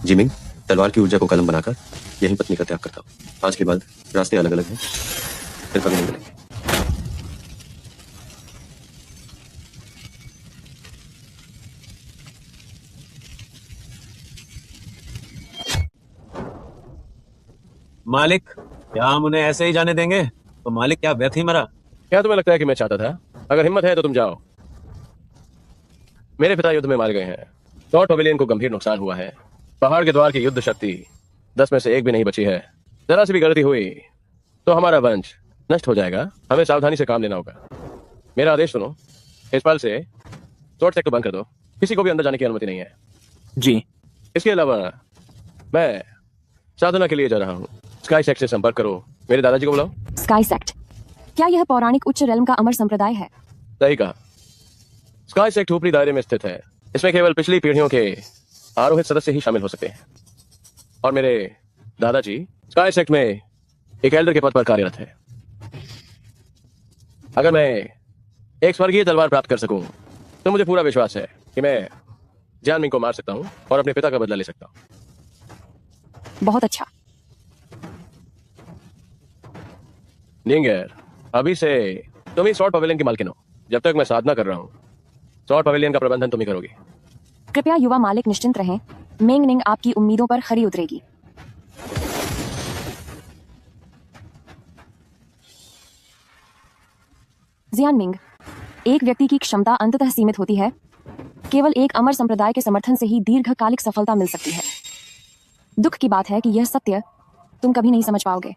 Gymming, तलवार की ऊर्जा को कलम बनाकर यही पत्नी का त्याग करता हूँ। आज के बाद रास्ते अलग अलग हैं, फिर कभी नहीं मिलेंगे। मालिक, क्या हम उन्हें ऐसे ही जाने देंगे? तो मालिक क्या व्यर्थ ही मरा? क्या तुम्हें लगता है कि मैं चाहता था? अगर हिम्मत है तो तुम जाओ। मेरे पिता युद्ध में मारे गए हैं। टॉर्ट पवेलियन को गंभीर नुकसान हुआ है। पहाड़ के द्वार की युद्ध शक्ति 10 में से 1 भी नहीं बची है। जरा सी भी गलती हुई तो हमारा वंश नष्ट हो जाएगा। हमें सावधानी से काम लेना होगा। मेरा आदेश सुनो, इस पल से स्वॉर्ड सेक्टर बंद कर दो। किसी को भी अंदर जाने की अनुमति नहीं है। जी। इसके अलावा मैं साधना के लिए जा रहा हूँ। स्काई सेक्ट से संपर्क करो। मेरे दादाजी को बुलाओ। स्काई सेक्ट, क्या यह पौराणिक उच्च रेलम का अमर संप्रदाय है? सही कहा। स्काई सेक्ट ऊपरी दायरे में स्थित है। इसमें केवल पिछली पीढ़ियों के आरोहित सदस्य ही शामिल हो सकते हैं। और मेरे दादाजी स्काई सेक्ट में एक एल्डर के पद पर कार्यरत है। अगर मैं एक स्वर्गीय तलवार प्राप्त कर सकूं तो मुझे पूरा विश्वास है कि मैं जियान मिंग को मार सकता हूं और अपने पिता का बदला ले सकता हूं। बहुत अच्छा। निंगर, अभी से तुम ही स्वॉर्ड पवेलियन की मालकिन हो। जब तक मैं साधना कर रहा हूं, स्वॉर्ड पवेलियन का प्रबंधन तुम ही करोगी। कृपया युवा मालिक निश्चिंत रहें, मेंग निंग आपकी उम्मीदों पर खरी उतरेगी। जियान मिंग, एक व्यक्ति की क्षमता अंततः सीमित होती है। केवल एक अमर संप्रदाय के समर्थन से ही दीर्घकालिक सफलता मिल सकती है। दुख की बात है कि यह सत्य तुम कभी नहीं समझ पाओगे।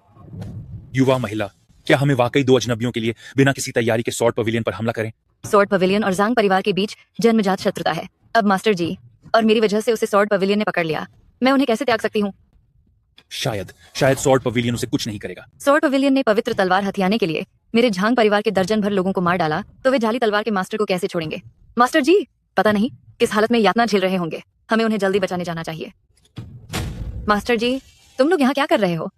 युवा महिला, क्या हमें वाकई 2 अजनबियों के लिए बिना किसी तैयारी के स्वॉर्ड पवेलियन पर हमला करें? स्वॉर्ड पवेलियन और जांग परिवार के बीच जन्मजात शत्रुता है। अब मास्टर जी और मेरी वजह से उसे स्वॉर्ड पवेलियन ने पकड़ लिया। मैं उन्हें कैसे त्याग सकती हूँ? शायद स्वॉर्ड पवेलियन उसे कुछ नहीं करेगा। स्वॉर्ड पवेलियन ने पवित्र तलवार हथियाने के लिए मेरे झांग परिवार के दर्जन भर लोगों को मार डाला, तो वे जाली तलवार के मास्टर को कैसे छोड़ेंगे? मास्टर जी, पता नहीं किस हालत में यातना झेल रहे होंगे। हमें उन्हें जल्दी बचाने जाना चाहिए। मास्टर जी, तुम लोग यहाँ क्या कर रहे हो?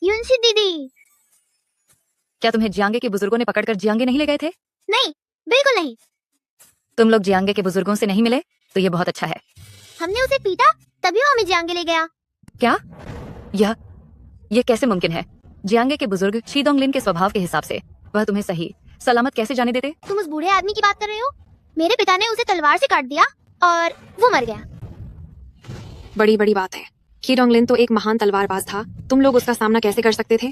युनशी दीदी। क्या तुम्हें जियांगे के बुजुर्गों ने पकड़कर जियांगे नहीं ले गए थे? नहीं, बिल्कुल नहीं। तुम लोग जियांगे के बुजुर्गों से नहीं मिले तो ये बहुत अच्छा है। हमने उसे पीटा, तभी वो हमें जियांगे ले गया। क्या? यह कैसे मुमकिन है? जियांगे के बुजुर्ग शीदोंगलिन के स्वभाव के हिसाब से वह तुम्हें सही सलामत कैसे जाने देते? तुम उस बूढ़े आदमी की बात कर रहे हो? मेरे पिता ने उसे तलवार से काट दिया और वो मर गया। बड़ी बड़ी बात है। शीदोंगलिन तो एक महान तलवारबाज था। तुम लोग उसका सामना कैसे कर सकते थे?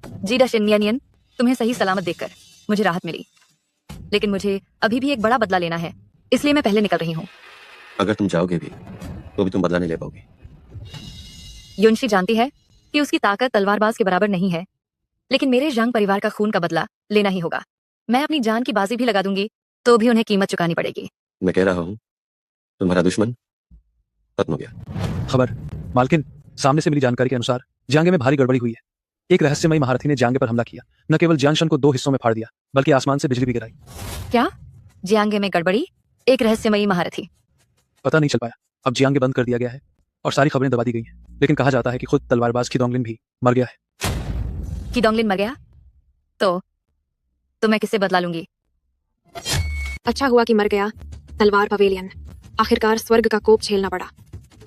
जीडा शिनयानियन, तुम्हें सही सलामत देखकर मुझे राहत मिली, लेकिन मुझे अभी भी एक बड़ा बदला लेना है, इसलिए मैं पहले निकल रही हूँ। अगर तुम जाओगे भी तो भी तुम बदला नहीं ले पाओगे। युनशी जानती है कि उसकी ताकत तलवारबाज के बराबर नहीं है, लेकिन मेरे जांग परिवार का खून का बदला लेना ही होगा। मैं अपनी जान की बाजी भी लगा दूंगी तो भी उन्हें कीमत चुकानी पड़ेगी। मैं कह रहा हूँ, तुम्हारा दुश्मन खत्म हो गया। खबर मालकिन, सामने से मिली जानकारी के अनुसार जियांगे में भारी गड़बड़ी हुई है। एक रहस्यमयी महारथी ने जियांगे पर हमला किया। न केवल जियांगशन को 2 हिस्सों में फाड़ दिया, बल्कि आसमान से बिजली भी गिराई। क्या? जियांगे में गड़बड़ी? एक रहस्यमयी महारथी? पता नहीं चल पाया। अब जियांगे बंद कर दिया गया है और सारी खबरें दबा दी गई हैं। लेकिन कहा जाता है कि खुद तलवारबाज शीदोंगलिन भी मर गया है। शीदोंगलिन मर गया? तो मैं किससे बदला लूंगी? अच्छा हुआ कि मर गया तलवार पवेलियन। आखिरकार स्वर्ग का कोप झेलना पड़ा।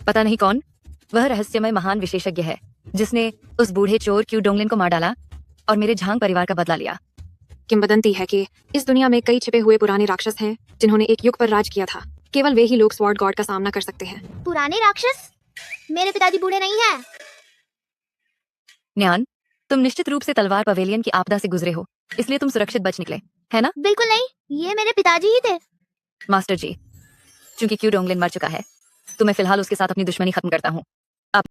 पता नहीं कौन वह रहस्यमय महान विशेषज्ञ है जिसने उस बूढ़े चोर शीदोंगलिन को मार डाला और मेरे झांग परिवार का बदला लिया। किंवदंती है कि इस दुनिया में कई छिपे हुए पुराने राक्षस हैं जिन्होंने एक युग पर राज किया था। केवल वे ही लोग स्वॉर्ड गॉड का सामना कर सकते हैं। पुराने राक्षस? मेरे पिताजी बूढ़े नहीं हैं। न्यान, तुम निश्चित रूप से तलवार पवेलियन की आपदा से गुजरे हो, इसलिए तुम सुरक्षित बच निकले, है ना? बिल्कुल नहीं, ये मेरे पिताजी ही थे। मास्टर जी, चूंकि शीदोंगलिन मर चुका है तो मैं फिलहाल उसके साथ अपनी दुश्मनी खत्म करता हूँ।